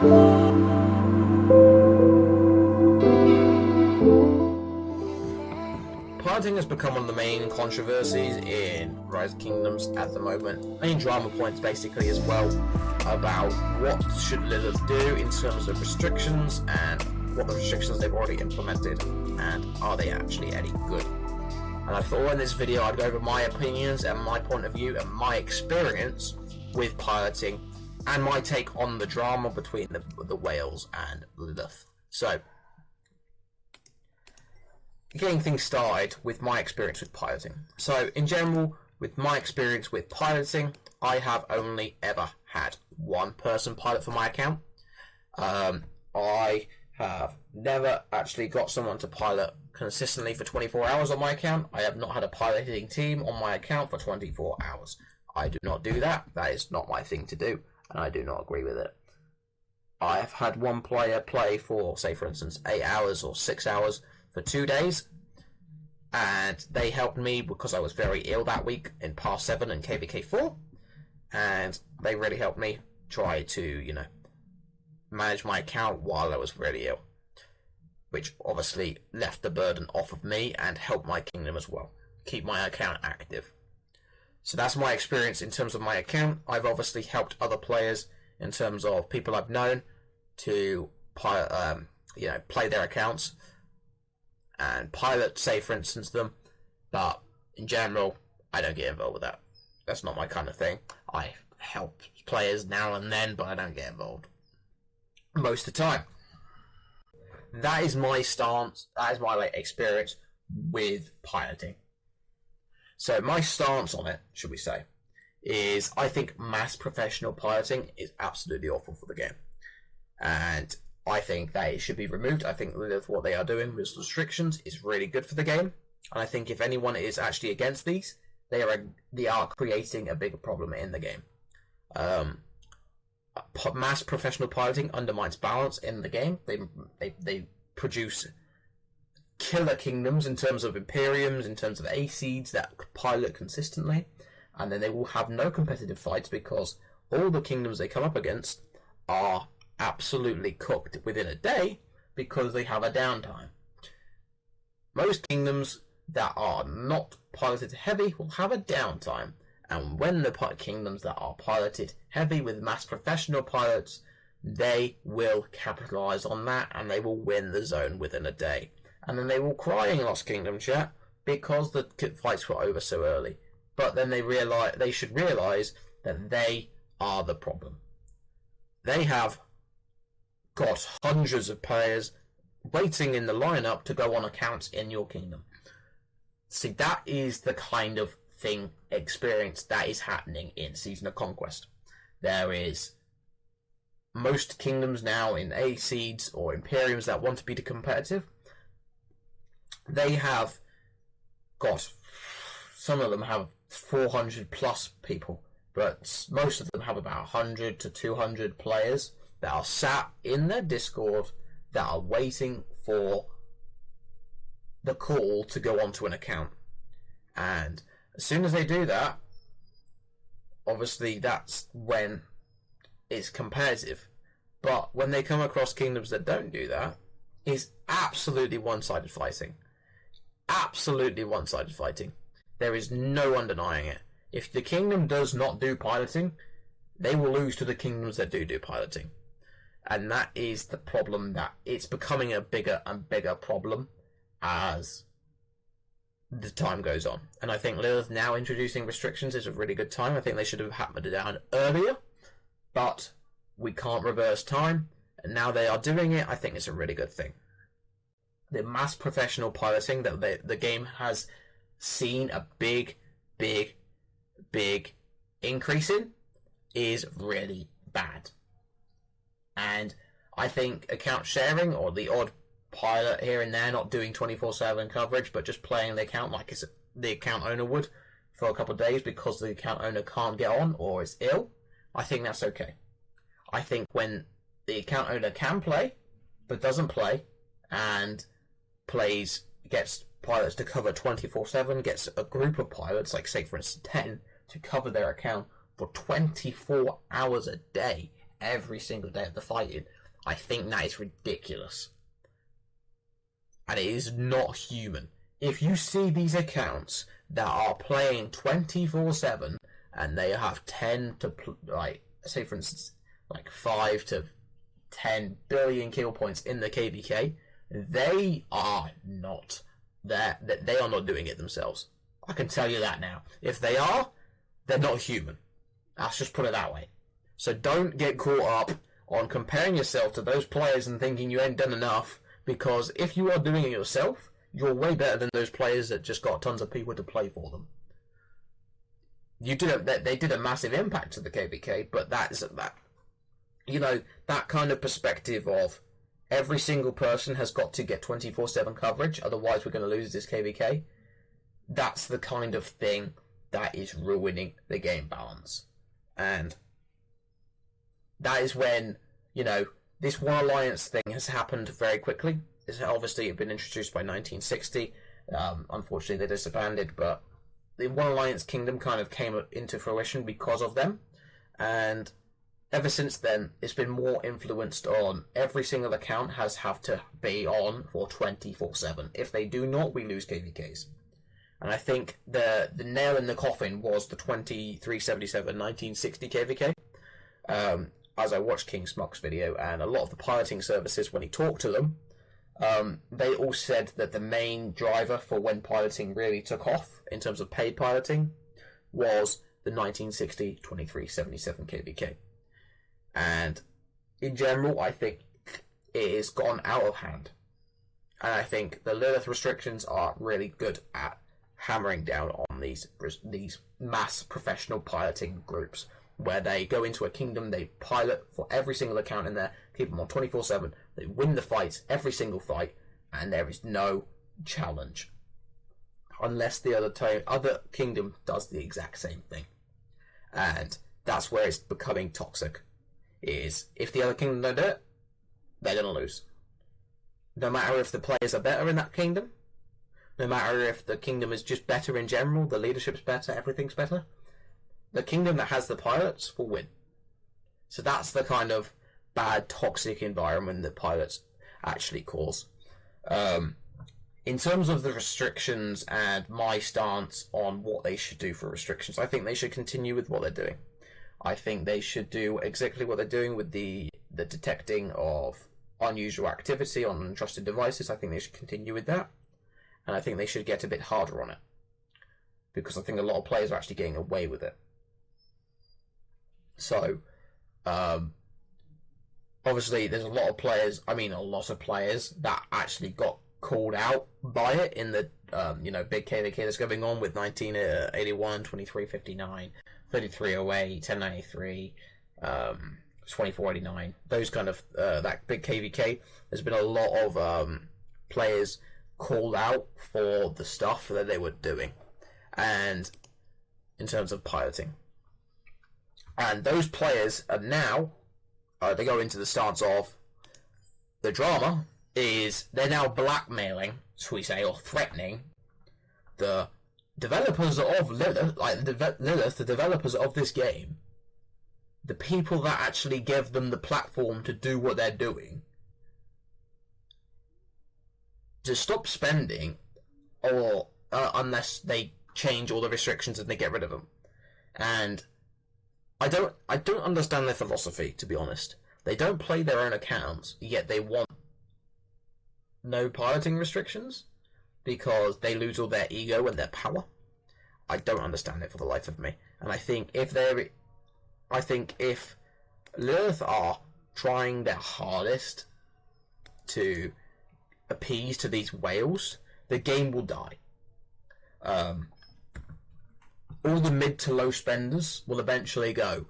Piloting has become one of the main controversies in Rise of Kingdoms at the moment. Main drama points basically as well about what should Lilith do in terms of restrictions and what the restrictions they've already implemented and are they actually any good. And I thought in this video I'd go over my opinions and my point of view and my experience with piloting and my take on the drama between the whales and Lilith. So, getting things started with my experience with piloting. So, in general, with my experience with piloting, I have only ever had one person pilot for my account. I have never actually got someone to pilot consistently for 24 hours on my account. I have not had a piloting team on my account for 24 hours. I do not do that. That is not my thing to do, and I do not agree with it. I have had one player play for, say for instance, 8 hours or 6 hours for 2 days, and they helped me because I was very ill that week in Pass 7 and KVK 4, and they really helped me try to, manage my account while I was really ill, which obviously left the burden off of me and helped my kingdom as well, keep my account active. So that's my experience in terms of my account. I've obviously helped other players in terms of people I've known to play their accounts and pilot, say for instance, them, but in general I don't get involved with that. That's not my kind of thing. I help players now and then, but I don't get involved most of the time. That is my stance. That is my experience with piloting. So my stance on it, should we say, is I think mass professional piloting is absolutely awful for the game, and I think that it should be removed. I think with what they are doing with restrictions is really good for the game, and I think if anyone is actually against these, they are creating a bigger problem in the game. Mass professional piloting undermines balance in the game. They produce killer kingdoms in terms of Imperiums, in terms of A-seeds that pilot consistently, and then they will have no competitive fights because all the kingdoms they come up against are absolutely cooked within a day because they have a downtime. Most kingdoms that are not piloted heavy will have a downtime, and when the kingdoms that are piloted heavy with mass professional pilots, they will capitalize on that and they will win the zone within a day. And then they will cry in Lost Kingdom chat because the fights were over so early. But then they should realize that they are the problem. They have got hundreds of players waiting in the lineup to go on accounts in your kingdom. See, that is the kind of experience that is happening in Season of Conquest. There is most kingdoms now in A-seeds or Imperiums that want to be competitive. They have got, some of them have 400 plus people, but most of them have about 100 to 200 players that are sat in their Discord that are waiting for the call to go onto an account. And as soon as they do that, obviously that's when it's competitive. But when they come across kingdoms that don't do that, it's absolutely one-sided fighting. Absolutely one-sided fighting. There is no one denying it. If the kingdom does not do piloting, they will lose to the kingdoms that do piloting. And that is the problem, that it's becoming a bigger and bigger problem as the time goes on. And I think Lilith now introducing restrictions is a really good time. I think they should have hammered it down earlier, but we can't reverse time, and now they are doing it. I think it's a really good thing. The mass professional piloting that the game has seen a big increase in is really bad. And I think account sharing, or the odd pilot here and there not doing 24/7 coverage but just playing the account like the account owner would for a couple of days because the account owner can't get on or is ill, I think that's okay. I think when the account owner can play but doesn't play and gets pilots to cover 24/7, gets a group of pilots, like say for instance 10, to cover their account for 24 hours a day, every single day of the fighting, I think that is ridiculous. And it is not human. If you see these accounts that are playing 24/7 and they have 10 to, say for instance, 5 to 10 billion kill points in the KVK, they are not there. They are not doing it themselves. I can tell you that now. If they are, they're not human. Let's just put it that way. So don't get caught up on comparing yourself to those players and thinking you ain't done enough, because if you are doing it yourself, you're way better than those players that just got tons of people to play for them. They did a massive impact to the KVK, but that kind of perspective of every single person has got to get 24/7 coverage, otherwise we're going to lose this KVK. That's the kind of thing that is ruining the game balance. And that is when, this One Alliance thing has happened very quickly. It's obviously been introduced by 1960. Unfortunately, they disbanded, but the One Alliance Kingdom kind of came into fruition because of them. And ever since then, it's been more influenced on every single account have to be on for 24/7. If they do not, we lose KVKs. And I think the nail in the coffin was the 2377 1960 KVK. As I watched King Smock's video, and a lot of the piloting services, when he talked to them, they all said that the main driver for when piloting really took off, in terms of paid piloting, was the 1960 2377 KVK. And in general, I think it has gone out of hand. And I think the Lilith restrictions are really good at hammering down on these mass professional piloting groups, where they go into a kingdom, they pilot for every single account in there, keep them on 24/7, they win the fights, every single fight, and there is no challenge. Unless the other kingdom does the exact same thing. And that's where it's becoming toxic. Is if the other kingdom don't do it, they're going to lose. No matter if the players are better in that kingdom, no matter if the kingdom is just better in general, the leadership's better, everything's better, the kingdom that has the pilots will win. So that's the kind of bad, toxic environment that pilots actually cause. In terms of the restrictions and my stance on what they should do for restrictions, I think they should continue with what they're doing. I think they should do exactly what they're doing with the detecting of unusual activity on untrusted devices. I think they should continue with that. And I think they should get a bit harder on it. Because I think a lot of players are actually getting away with it. So, obviously there's a lot of players that actually got called out by it in the big KVK that's going on with 1981, 2359, 3308, 1093, 2489, those kind of that big KVK. There's been a lot of players called out for the stuff that they were doing, and in terms of piloting, and those players are now they go into the stance of the drama is they're now blackmailing, shall we say, or threatening the developers of Lilith, the developers of this game, the people that actually give them the platform to do what they're doing, to stop spending, or unless they change all the restrictions and they get rid of them. And I don't understand their philosophy, to be honest. They don't play their own accounts, yet they want no piloting restrictions because they lose all their ego and their power. I don't understand it for the life of me. And I think if Lilith are trying their hardest to appease to these whales, the game will die. All the mid to low spenders will eventually go,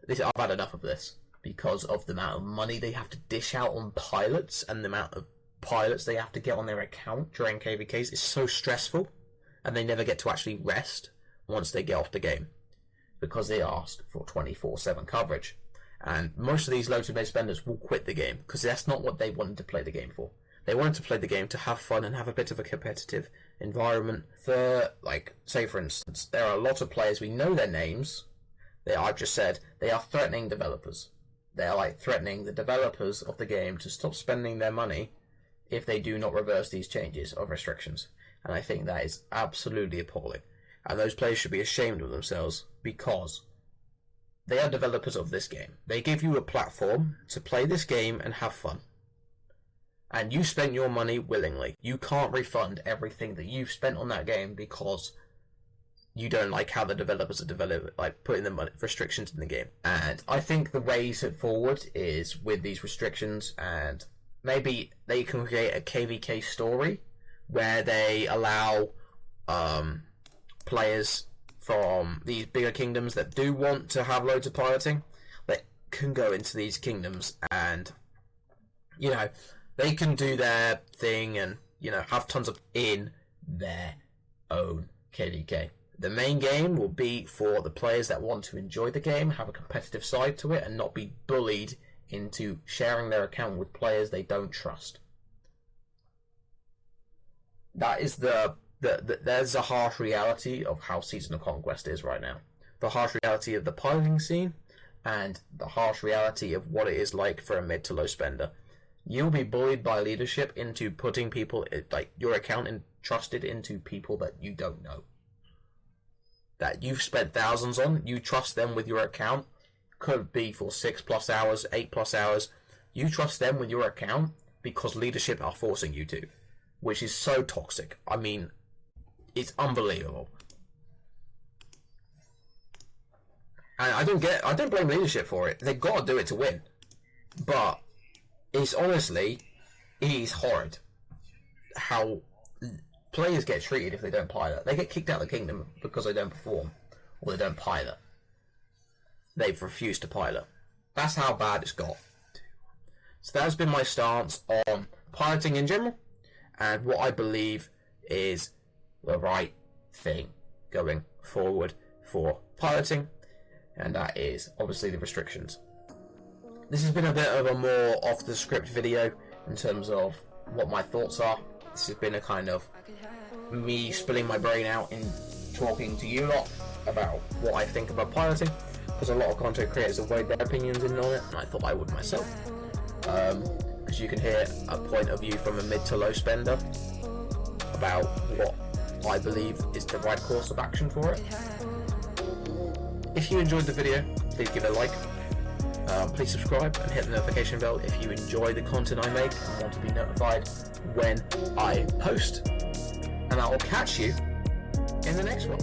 I've had enough of this, because of the amount of money they have to dish out on pilots and the amount of pilots they have to get on their account during KVKs is so stressful, and they never get to actually rest once they get off the game, because they ask for 24/7 coverage. And most of these low to mid spenders will quit the game, because that's not what they wanted to play the game for. They wanted to play the game to have fun and have a bit of a competitive environment. Say for instance, there are a lot of players, we know their names, I've just said, they are threatening developers. they're like threatening the developers of the game to stop spending their money if they do not reverse these changes of restrictions. And I think that is absolutely appalling. And those players should be ashamed of themselves, because they are developers of this game. They give you a platform to play this game and have fun. And you spent your money willingly. You can't refund everything that you've spent on that game because you don't like how the developers are putting the restrictions in the game. And I think the way forward is with these restrictions, and maybe they can create a KVK story where they allow players from these bigger kingdoms that do want to have loads of piloting, that can go into these kingdoms and, you know, they can do their thing and, you know, have tons of in their own KVK. The main game will be for the players that want to enjoy the game, have a competitive side to it, and not be bullied into sharing their account with players they don't trust. That is there's a harsh reality of how Season of Conquest is right now. The harsh reality of the piloting scene, and the harsh reality of what it is like for a mid to low spender. You'll be bullied by leadership into putting people, like your account, entrusted into people that you don't know, that you've spent thousands on. You trust them with your account. Could be for 6+ hours, 8+ hours. You trust them with your account because leadership are forcing you to, which is so toxic. I mean, it's unbelievable. And I don't blame leadership for it. They've got to do it to win. But it is horrid how players get treated if they don't pilot. They get kicked out of the kingdom because they don't perform, or they don't pilot. They've refused to pilot. That's how bad it's got. So that's been my stance on piloting in general, and what I believe is the right thing going forward for piloting, and that is obviously the restrictions. This has been a bit of a more off the script video in terms of what my thoughts are. This has been a kind of me spilling my brain out in talking to you lot about what I think about piloting, because a lot of content creators have weighed their opinions in on it, and I thought I would myself. As you can hear, a point of view from a mid to low spender about what I believe is the right course of action for it. If you enjoyed the video, please give it a like. Please subscribe and hit the notification bell if you enjoy the content I make and want to be notified when I post. And I will catch you in the next one.